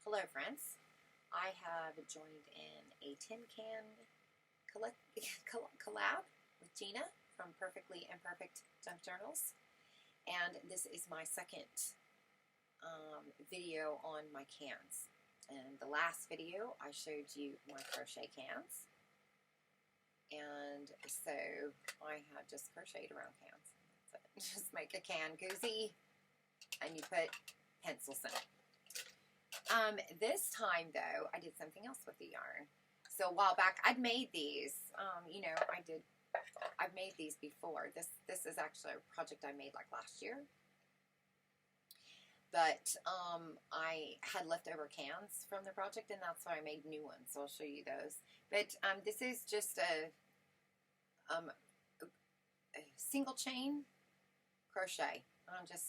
Hello friends, I have joined in a tin can collab with Gina from Perfectly Imperfect Junk Journals, and this is my second video on my cans. In the last video I showed you my crochet cans, and so I have just crocheted around cans. So just make a can koozie and you put pencils in it. This time though, I did something else with the yarn. So a while back, I'd made these. I've made these before. This is actually a project I made like last year. But I had leftover cans from the project, and that's why I made new ones. So I'll show you those. But this is just a single chain crochet. I'm just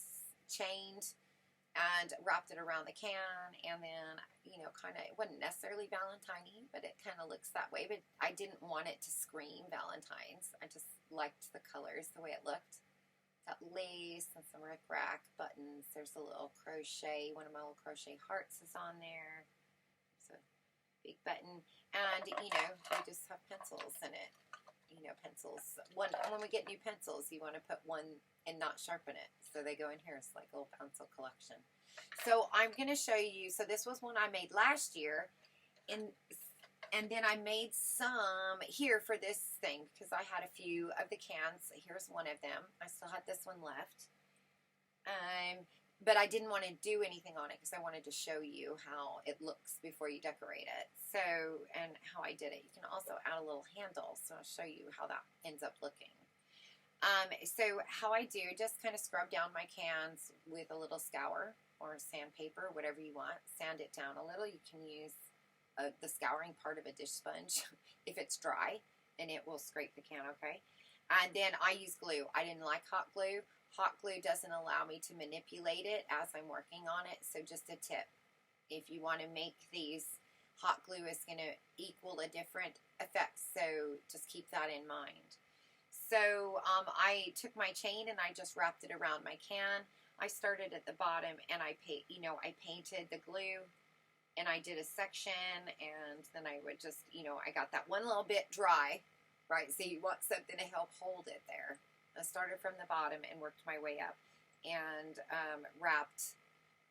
chained and wrapped it around the can, and then, kind of, it wasn't necessarily Valentine-y, but it kind of looks that way. But I didn't want it to scream Valentine's. I just liked the colors, the way it looked. Got lace and some rickrack buttons. There's a little crochet. One of my little crochet hearts is on there. It's a big button. And, we just have pencils in it. Pencils. When we get new pencils, you want to put one and not sharpen it. So they go in here. It's like a little pencil collection. So I'm going to show you. So this was one I made last year. And then I made some here for this thing because I had a few of the cans. Here's one of them. I still had this one left. But I didn't want to do anything on it because I wanted to show you how it looks before you decorate it. So, and how I did it. You can also add a little handle. So I'll show you how that ends up looking. So how I do, just kind of scrub down my cans with a little scour or sandpaper, whatever you want. Sand it down a little. You can use the scouring part of a dish sponge if it's dry, and it will scrape the can, okay? And then I use glue. I didn't like hot glue. Hot glue doesn't allow me to manipulate it as I'm working on it, so just a tip. If you want to make these, hot glue is going to equal a different effect, so just keep that in mind. So I took my chain and I just wrapped it around my can. I started at the bottom and I painted the glue, and I did a section, and then I would just, I got that one little bit dry, right? So you want something to help hold it there. I started from the bottom and worked my way up, and wrapped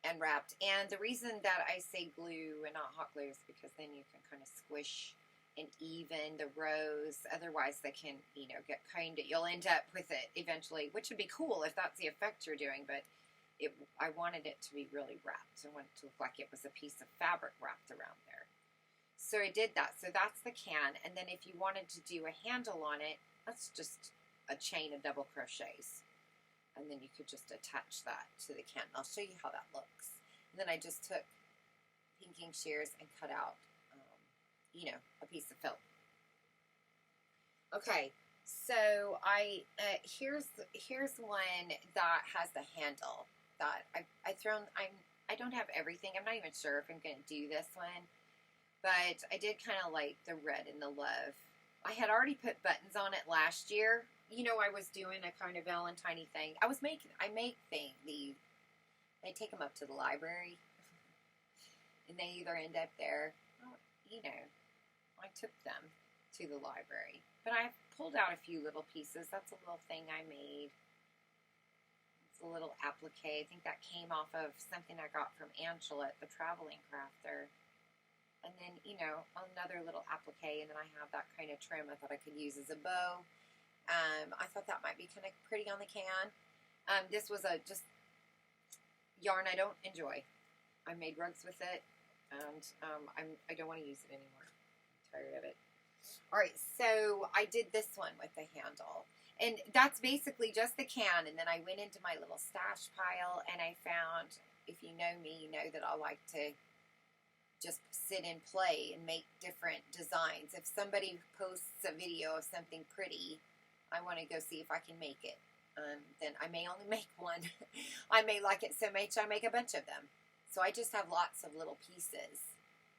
and wrapped. And the reason that I say glue and not hot glue is because then you can kind of squish and even the rows. Otherwise they can, get you'll end up with it eventually, which would be cool if that's the effect you're doing, but I wanted it to be really wrapped. I wanted it to look like it was a piece of fabric wrapped around there. So I did that. So that's the can. And then if you wanted to do a handle on it, that's just a chain of double crochets. And then you could just attach that to the can. I'll show you how that looks. And then I just took pinking shears and cut out, a piece of felt. Okay. So here's one that has the handle that I don't have everything. I'm not even sure if I'm going to do this one, but I did kind of like the red and the love. I had already put buttons on it last year. I was doing a kind of Valentine-y thing. I make these. I take them up to the library, and they either end up there, I took them to the library. But I pulled out a few little pieces. That's a little thing I made. It's a little applique. I think that came off of something I got from Angela at the Traveling Crafter. And then, another little applique, and then I have that kind of trim I thought I could use as a bow. I thought that might be kind of pretty on the can. This was just yarn I don't enjoy. I made rugs with it, and I don't want to use it anymore. I'm tired of it. All right, so I did this one with the handle, and that's basically just the can. And then I went into my little stash pile, and I found, if you know me, you know that I like to just sit and play and make different designs. If somebody posts a video of something pretty, I want to go see if I can make it. Then I may only make one. I may like it so much I make a bunch of them. So I just have lots of little pieces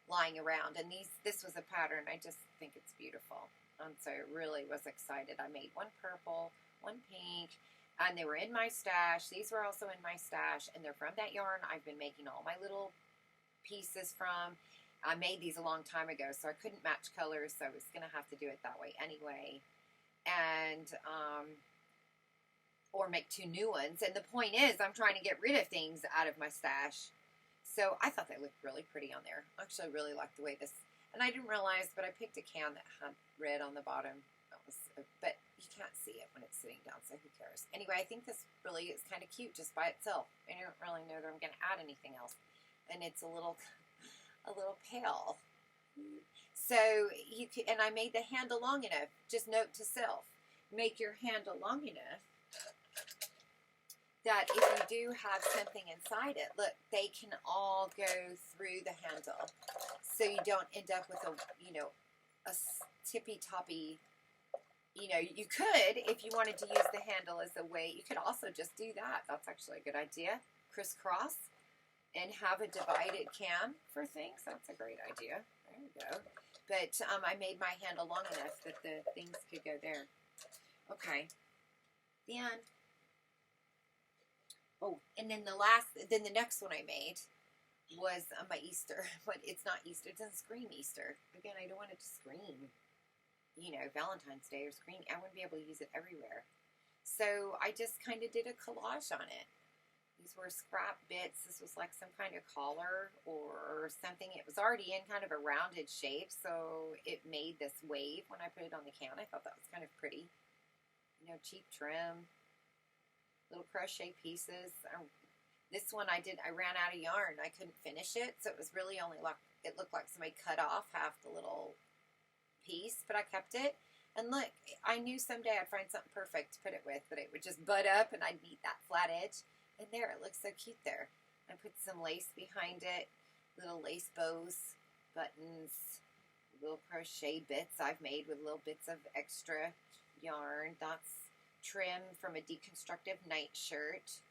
lying around, and this was a pattern. I just think it's beautiful, and so I really was excited. I made one purple, one pink, and they were in my stash. These were also in my stash, and they're from that yarn I've been making all my little pieces from. I made these a long time ago, so I couldn't match colors, so I was going to have to do it that way anyway. And, or make 2 new ones. And the point is, I'm trying to get rid of things out of my stash. So I thought they looked really pretty on there. I actually really liked the way this, and I didn't realize, but I picked a can that had red on the bottom. That was, but you can't see it when it's sitting down, so who cares? Anyway, I think this really is kind of cute just by itself. I don't really know that I'm going to add anything else. And it's a little pale. So you can, and I made the handle long enough. Just note to self, make your handle long enough that if you do have something inside it, look, they can all go through the handle. So you don't end up with a tippy-toppy, you could, if you wanted to use the handle as a way, you could also just do that. That's actually a good idea. Crisscross. And have a divided can for things. That's a great idea. There we go. But I made my handle long enough that the things could go there. Okay. Then, and then the next one I made was my Easter. But it's not Easter. It doesn't scream Easter. Again, I don't want it to scream, Valentine's Day or scream. I wouldn't be able to use it everywhere. So I just kind of did a collage on it. These were scrap bits. This was like some kind of collar or something. It was already in kind of a rounded shape, so it made this wave when I put it on the can. I thought that was kind of pretty. Cheap trim, little crochet pieces. This one I ran out of yarn. I couldn't finish it, so it was really only like, it looked like somebody cut off half the little piece, but I kept it. And look, I knew someday I'd find something perfect to put it with, but it would just butt up and I'd need that flat edge. And there, it looks so cute there. I put some lace behind it, little lace bows, buttons, little crochet bits I've made with little bits of extra yarn. That's trim from a deconstructive nightshirt.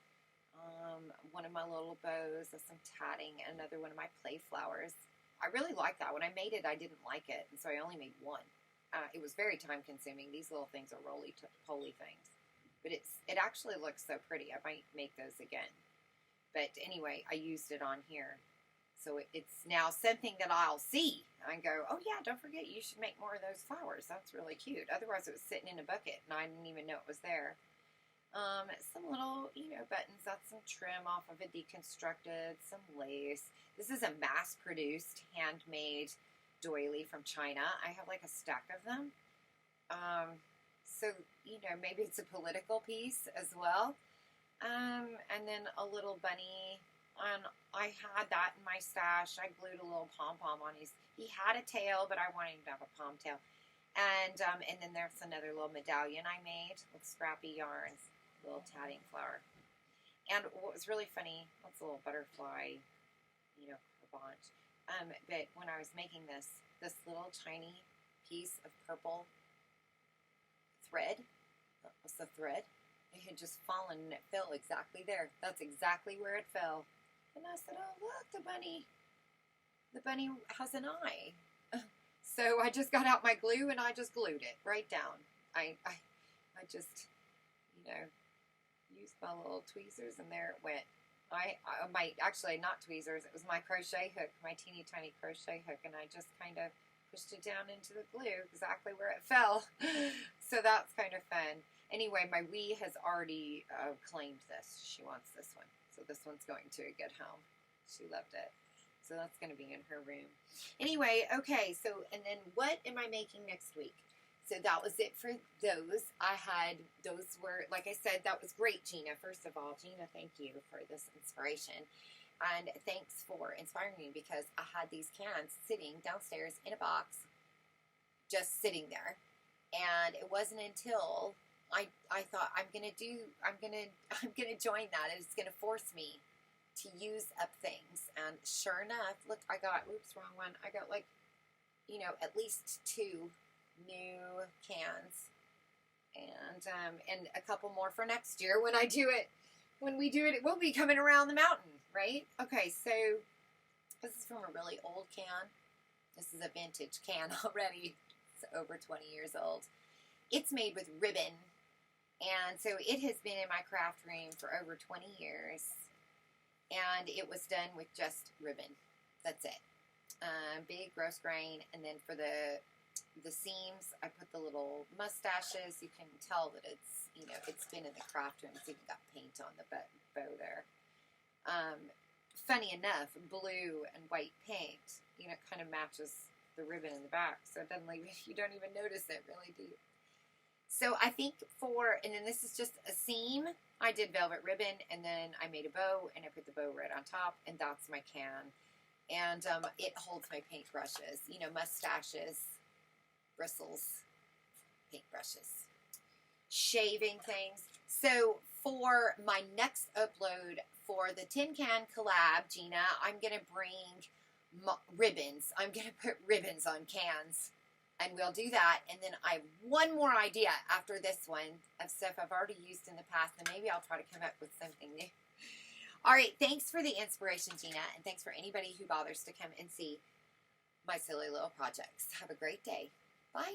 One of my little bows with some tatting, another one of my play flowers. I really like that. When I made it, I didn't like it, and so I only made one. It was very time consuming. These little things are roly-poly things. But it actually looks so pretty. I might make those again. But anyway, I used it on here. So it's now something that I'll see and go, oh yeah, don't forget you should make more of those flowers. That's really cute. Otherwise it was sitting in a bucket and I didn't even know it was there. Some little, buttons. That's some trim off of a deconstructed, some lace. This is a mass-produced, handmade doily from China. I have like a stack of them. So, maybe it's a political piece as well. And then a little bunny. And I had that in my stash. I glued a little pom-pom on his. He had a tail, but I wanted him to have a pom tail. And then there's another little medallion I made with scrappy yarns, little tatting flower. And what was really funny, that's a little butterfly, bunch. But when I was making this little tiny piece of purple thread, that was the thread, it had just fallen and it fell exactly there. That's exactly where it fell. And I said, oh look, the bunny has an eye. So I just got out my glue and I just glued it right down. I just, used my little tweezers and there it went. Actually not tweezers, it was my crochet hook, my teeny tiny crochet hook, and I just kind of pushed it down into the glue exactly where it fell. So that's kind of fun. Anyway, my Wee has already claimed this. She wants this one. So this one's going to a good home. She loved it. So that's going to be in her room. Anyway, okay, so, and then what am I making next week? So that was it for those. Those were, like I said, that was great, Gina. First of all, Gina, thank you for this inspiration. And thanks for inspiring me because I had these cans sitting downstairs in a box, just sitting there. And it wasn't until I thought I'm gonna join that. And it's gonna force me to use up things. And sure enough, look, I got, oops, wrong one. I got like, at least 2 new cans. And a couple more for next year when I do it. When we do it, it will be coming around the mountain, right? Okay, so this is from a really old can. This is a vintage can already. It's over 20 years old. It's made with ribbon. And so it has been in my craft room for over 20 years. And it was done with just ribbon. That's it. Big gross grain, and then for the seams, I put the little mustaches. You can tell that it's, you know, it's been in the craft room. It's even got paint on the bow there. Funny enough, blue and white paint, you know, kind of matches the ribbon in the back, so it doesn't leave, you don't even notice it, really, do you? So I think and then this is just a seam. I did velvet ribbon, and then I made a bow, and I put the bow right on top, and that's my can. And it holds my paint brushes, you know, mustaches, bristles, paint brushes, shaving things. So for my next upload for the Tin Can collab, Gina, I'm going to bring ribbons. I'm going to put ribbons on cans, and we'll do that. And then I have one more idea after this one of stuff I've already used in the past, and maybe I'll try to come up with something new. All right, thanks for the inspiration, Gina, and thanks for anybody who bothers to come and see my silly little projects. Have a great day. Bye.